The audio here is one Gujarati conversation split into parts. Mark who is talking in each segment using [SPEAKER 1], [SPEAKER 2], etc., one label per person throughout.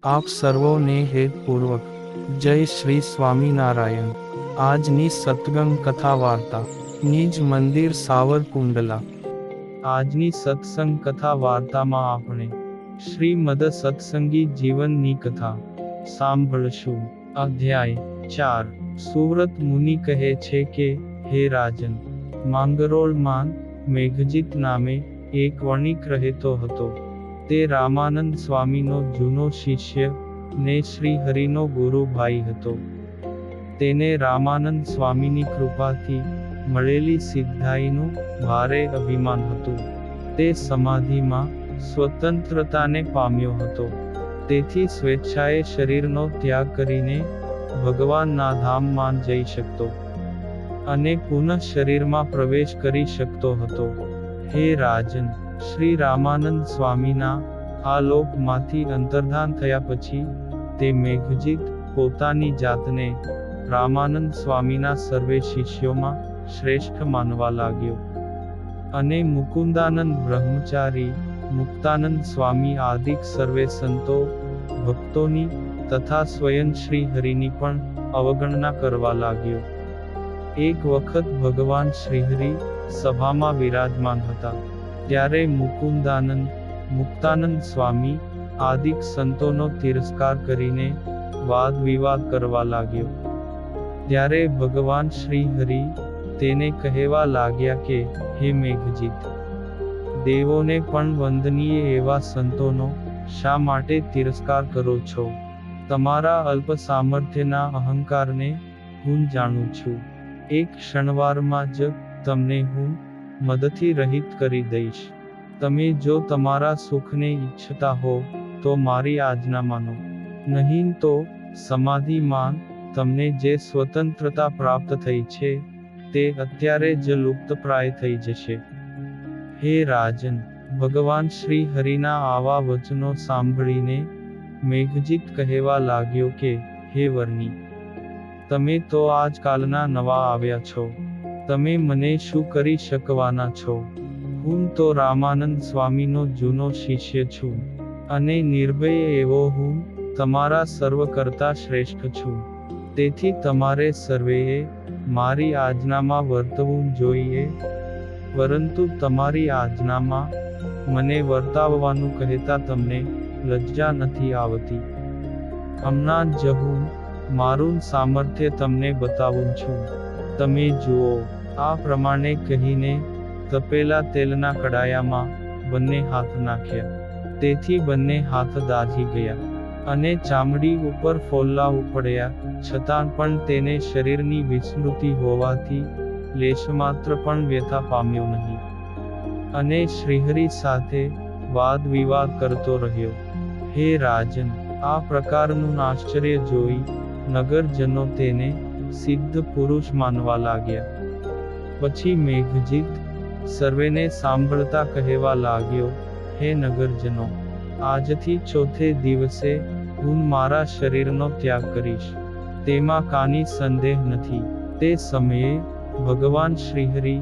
[SPEAKER 1] આપ સર્વોને હેતપૂર્વક જય શ્રી સ્વામિનારાયણ। આજની સત્સંગ કથા વાર્તા નિજ મંદિર સાવરકુંડલા। આજની સત્સંગ કથા વાર્તામાં આપણે શ્રીમદ સત્સંગી જીવનની કથા સાંભળશું। અધ્યાય 4। સુવ્રત મુનિ કહે છે કે, હે રાજન, માંગરોળમાં મેઘજીત નામે એક વણિક રહેતો હતો। તે રામાનંદ સ્વામીનો જૂનો શિષ્ય ને શ્રી હરિનો ગુરુ ભાઈ હતો। તેને રામાનંદ સ્વામીની કૃપાથી મળેલી સિદ્ધાઈનું ભારે અભિમાન હતું। તે સમાધિમાં સ્વતંત્રતાને પામ્યો હતો। તેથી સ્વેચ્છાએ શરીરનો ત્યાગ કરીને ભગવાનના ધામમાં જઈ શકતો અને પુનઃ શરીરમાં પ્રવેશ કરી શકતો હતો। હે રાજન, શ્રી રામાનંદ સ્વામીના આ લોકમાંથી અંતર્ધાન થયા પછી તે મેઘજીત પોતાની જાતને રામાનંદ સ્વામીના સર્વે શિષ્યોમાં શ્રેષ્ઠ માનવા લાગ્યો અને મુકુંદાનંદ બ્રહ્મચારી, મુક્તાનંદ સ્વામી આદિક સર્વે સંતો, ભક્તોની તથા સ્વયં શ્રી હરિની પણ અવગણના કરવા લાગ્યો। એક વખત ભગવાન શ્રીહરિ સભામાં વિરાજમાન હતા, ત્યારે મુકુંદાનંદ, મુક્તાનંદ સ્વામી આદિક સંતોનો તિરસ્કાર કરીને વાદ વિવાદ કરવા લાગ્યો। ત્યારે ભગવાન શ્રી હરિ તેને કહેવા લાગ્યા કે, હે મેઘજીત, દેવોને પણ વંદનીય એવા સંતોનો શા માટે તિરસ્કાર કરો છો? તમારા અલ્પ સામર્થ્યના અહંકારને હું જાણું છું। એક ક્ષણવારમાં જ તમને હું મદથી રહિત કરી દઈશ। તમે જો તમારા સુખને ઈચ્છતા હો તો મારી આજ્ઞા માનો, નહીં તો સમાધિમાં તમને જે સ્વતંત્રતા પ્રાપ્ત થઈ છે તે અત્યારે જ લુપ્તપ્રાય થઈ જશે। હે રાજન, ભગવાન શ્રી હરિના આવા વચનો સાંભળીને મેઘજીત કહેવા લાગ્યો કે, હે વર્ણી, તમે તો આજકાલના નવા આવ્યા છો, તમે મને શું કરી શકવાના છો? હું તો રામાનંદ સ્વામીનો જૂનો શિષ્ય છું અને નિર્ભય એવો હું તમારા સર્વ કરતા શ્રેષ્ઠ છું। તેથી તમારે સર્વેએ મારી આજ્ઞામાં વર્તવું જોઈએ, પરંતુ તમારી આજ્ઞામાં મને વર્તાવવાનું કહેતા તમને લજ્જા નથી આવતી? હમણાં જ હું મારું સામર્થ્ય તમને બતાવું છું, તમે જુઓ। આ પ્રમાણે કહીને તપેલા તેલના કડાયામાં બંને હાથ નાખ્યા। તેથી બંને હાથ દાઝી ગયા અને ચામડી ઉપર ફોલ્લા ઉપડ્યા, છતાં પણ તેને શરીરની વિસ્મૃતિ હોવાથી લેશમાત્ર પણ વ્યથા પામ્યો નહીં અને શ્રીહરિ સાથે વાદ વિવાદ કરતો રહ્યો। હે રાજન, આ પ્રકારનું આશ્ચર્ય જોઈ નગરજનો તેને સિદ્ધ પુરુષ માનવા લાગ્યા। પછી મેઘજીત સર્વેને સાંભળતા કહેવા લાગ્યો, હે નગરજનો, આજથી ચોથે દિવસે હું મારા શરીરનો ત્યાગ કરીશ, તેમાં કાની સંદેહ નથી। તે સમયે ભગવાન શ્રીહરિ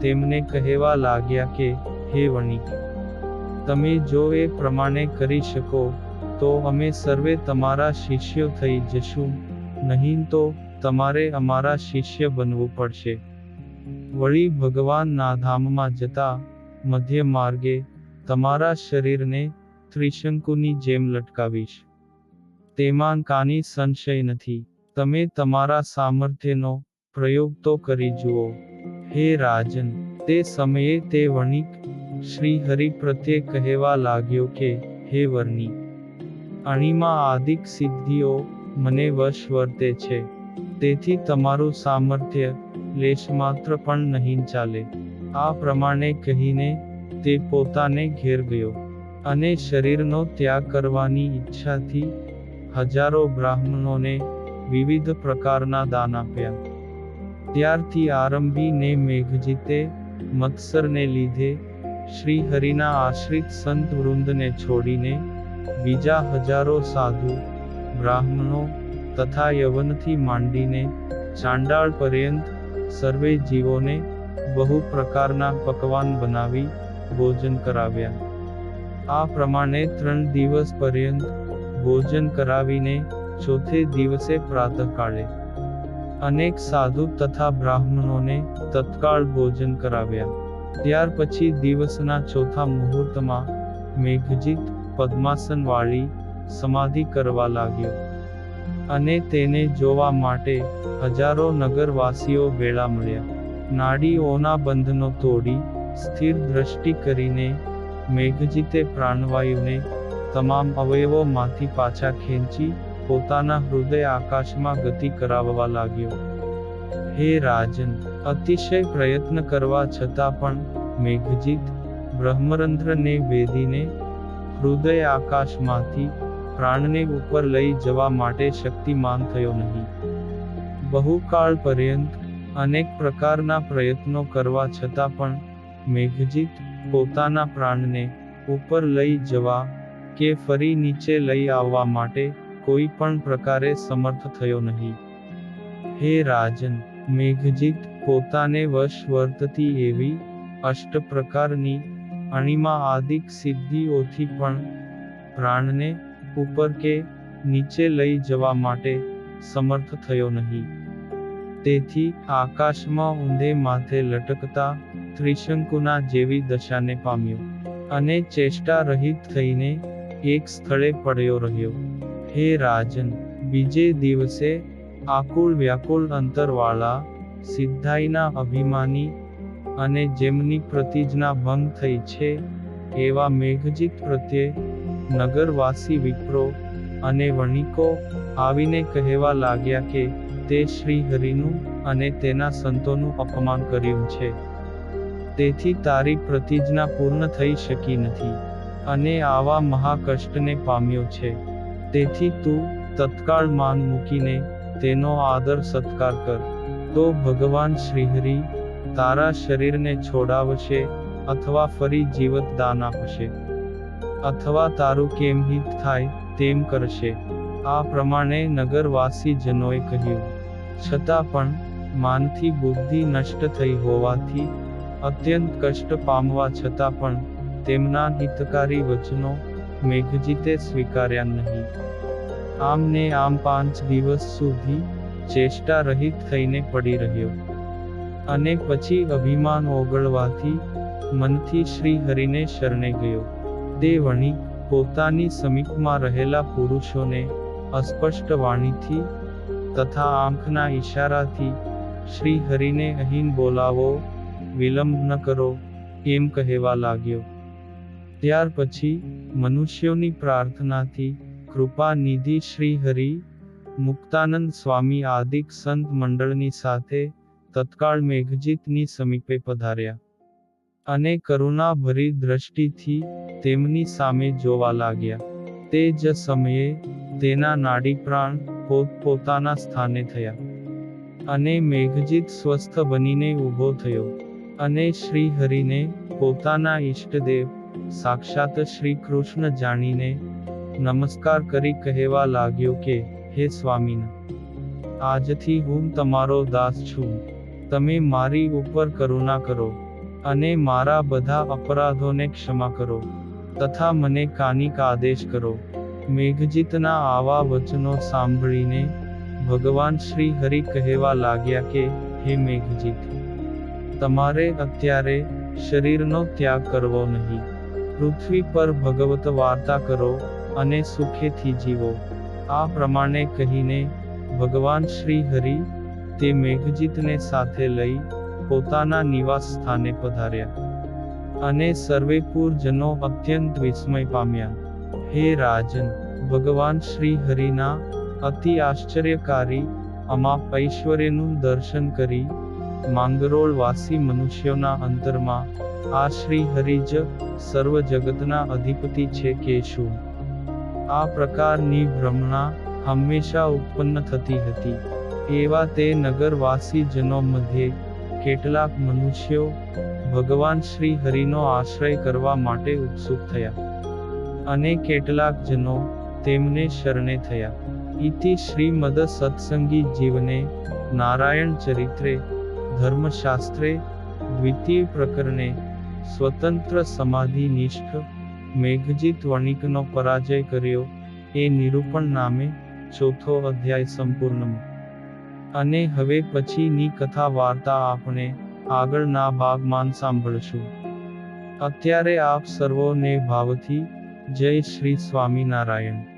[SPEAKER 1] તેમને કહેવા લાગ્યા કે, હે વણિક, તમે જો એ પ્રમાણે કરી શકો તો અમે સર્વે તમારા શિષ્યો થઈ જશું, નહીં તો તમારે અમારા શિષ્ય બનવું પડશે। વળી ભગવાનના ધામમાં જતા મધ્ય માર્ગે તમારા શરીરને ત્રિશંકુની જેમ લટકાવીશ, તેમાં કાની સંશય નથી। તમે તમારા સામર્થ્યનો પ્રયોગ તો કરી જુઓ। હે રાજન, તે સમયે તે વણિક શ્રી હરિ પ્રત્યે કહેવા લાગ્યો કે, હે વર્ણી, અણિમા આદિક સિદ્ધિઓ મને વશ વર્તે છે, તેથી તમારું સામર્થ્ય લેશમાત્ર પણ નહીં ચાલે। આ પ્રમાણે કહીને તે પોતાને ઘેર ગયો અને શરીરનો ત્યાગ કરવાની ઈચ્છાથી હજારો બ્રાહ્મણોને વિવિધ પ્રકારના દાન આપ્યા। ત્યારથી આરંભીને મેઘજીતે મત્સરને લીધે શ્રી હરિના આશ્રિત સંત વૃંદને છોડીને બીજા હજારો સાધુ, બ્રાહ્મણો તથા યવનથી માંડીને ચાંડાળ પર્યંત સર્વે જીવોને બહુ પ્રકારના પકવાન બનાવી ભોજન કરાવ્યા। આ પ્રમાણે 3 દિવસ પર્યંત ભોજન કરાવીને ચોથે દિવસે પ્રાતઃકાળે અનેક સાધુ તથા બ્રાહ્મણોને તત્કાળ ભોજન કરાવ્યા. ત્યાર પછી દિવસના ચોથા મુહૂર્તમાં મેઘજીત પદ્માસન વાળી સમાધિ કરવા લાગ્યો, અને તેને જોવા માટે હજારો નગરવાસીઓ ભેળા મળ્યા. નાડીઓના બંધનો તોડી સ્થિર દ્રષ્ટિ કરીને મેઘજીતે પ્રાણવાયુને તમામ અવયવોમાંથી પાછા ખેંચી પોતાના હૃદય આકાશમાં ગતિ કરાવવા લાગ્યો. હે રાજન, અતિશય પ્રયત્ન કરવા છતાં પણ મેઘજીત બ્રહ્મરંધ્રને ભેદીને હૃદય આકાશમાંથી પ્રાણને ઉપર લઈ જવા માટે શક્તિમાન થયો નહીં. બહુકાળ પર્યંત અનેક પ્રકારના પ્રયત્નો કરવા છતાં પણ મેઘજીત પોતાના પ્રાણને ઉપર લઈ જવા કે ફરી નીચે લઈ આવવા માટે કોઈ પણ પ્રકારે સમર્થ થયો નહીં. હે રાજન, મેઘજીત પોતાને વશ વર્તતી એવી અષ્ટ પ્રકારની અણિમા આદિક સિદ્ધિઓથી પણ પ્રાણને ઉપર કે નીચે લઈ જવા માટે સમર્થ થયો નહીં. તેથી આકાશમાં ઊંધે માથે લટકતા ત્રિશંકુના જેવી દશાને પામ્યો, અને ચેષ્ટા રહિત થઈને એક સ્થળે પડ્યો રહ્યો. હે રાજન, બીજે દિવસે આકુળ વ્યાકુળ અંતરવાળા સિદ્ધાઈના અભિમાની અને જેમની પ્રતિજ્ઞા ભંગ થઈ છે એવા મેઘજીત પ્રત્યે નગરવાસી વિપ્રો અને વણિકો આવીને કહેવા લાગ્યા કે તે શ્રી હરિનું અને તેના સંતોનું અપમાન કર્યું છે, તેથી તારી પ્રતિજ્ઞા પૂર્ણ થઈ શકી નથી અને આવા મહાકષ્ટને પામ્યો છે. તેથી તું તત્કાળ માન મૂકીને તેનો આદર સત્કાર કર, તો ભગવાન શ્રીહરિ તારા શરીરને છોડાવશે અથવા ફરી જીવત દાન આપશે, અથવા તારું કેમ હિત થાય તેમ કરશે. આ પ્રમાણે નગરવાસી જનોએ કહ્યું. છતાં પણ માનથી બુદ્ધિ નષ્ટ થઈ હોવાથી અત્યંત કષ્ટ પામવા છતાં પણ તેમના હિતકારી વચનો મેઘજીતે સ્વીકાર્યા નહીં. આમ ને આમ 5 દિવસ સુધી ચેષ્ટા રહિત થઈને પડી રહ્યો, અને પછી અભિમાન ઓગળવાથી મનથી શ્રી હરિને શરણે ગયો. તે વણિક પોતાની સમીપમાં રહેલા પુરુષોને અસ્પષ્ટ વાણીથી તથા આંખના ઈશારાથી શ્રી હરિને અહીં બોલાવો, વિલંબ ન કરો એમ કહેવા લાગ્યો. ત્યાર પછી મનુષ્યોની પ્રાર્થનાથી કૃપા નિધિ શ્રી હરિ મુક્તાનંદ સ્વામી આદિક સંત મંડળની સાથે તત્કાળ મેઘજીતની સમીપે પધાર્યા, અને કરુણાભરી દ્રષ્ટિથી તેમની સામે જોવા લાગ્યા. તે જ સમયે તેના નાડી પ્રાણ પોતપોતાના સ્થાને થયા, અને મેઘજીત સ્વસ્થ બનીને ઊભો થયો, અને શ્રી હરિને પોતાના ઈષ્ટદેવ સાક્ષાત શ્રી કૃષ્ણ જાણીને નમસ્કાર કરી કહેવા લાગ્યો કે હે સ્વામીન, આજથી હું તમારો દાસ છું. તમે મારી ઉપર કરુણા કરો અને મારા બધા અપરાધોને ક્ષમા કરો તથા મને કાનિક આદેશ કરો. મેઘજીતના આવા વચનો સાંભળીને ભગવાન શ્રી હરિ કહેવા લાગ્યા કે હે મેઘજીત, તમારે અત્યારે શરીરનો ત્યાગ કરવો નહીં. પૃથ્વી પર ભગવત વાર્તા કરો અને સુખેથી જીવો. આ પ્રમાણે કહીને ભગવાન શ્રી હરિ તે મેઘજીતને સાથે લઈ પોતાના નિવાસ સ્થાને પધાર્યા, અને સર્વે પૂરજનો અત્યંત વિસ્મય પામ્યા. હે રાજન, ભગવાન શ્રી હરિના અતિ આશ્ચર્યકારી અમાપ ઐશ્વર્યનું દર્શન કરી માંગરોળવાસી મનુષ્યોના અંતરમાં આ શ્રી હરિ જ સર્વ જગતના અધિપતિ છે કે શું, આ પ્રકારની ભ્રમણા હંમેશા ઉત્પન્ન થતી હતી. એવા તે નગરવાસી જનો મધ્યે કેટલાક મનુષ્યો ભગવાન શ્રી હરિનો આશ્રય કરવા માટે ઉત્સુક થયા, અને કેટલાક જનો તેમને શરણે થયા. ઇતિ શ્રીમદ સત્સંગી જીવને નારાયણ ચરિત્રે ધર્મશાસ્ત્રે દ્વિતીય પ્રકરણે સ્વતંત્ર સમાધિ નિષ્ઠ મેઘજીત વણિકનો પરાજય કર્યો એ નિરૂપણ નામે ચોથો અધ્યાય સંપૂર્ણ. અને હવે પછીની કથા વાર્તા આપણે આગળના ભાગમાં સાંભળશું. અત્યારે આપ સર્વોને ભાવથી જય શ્રી સ્વામિનારાયણ.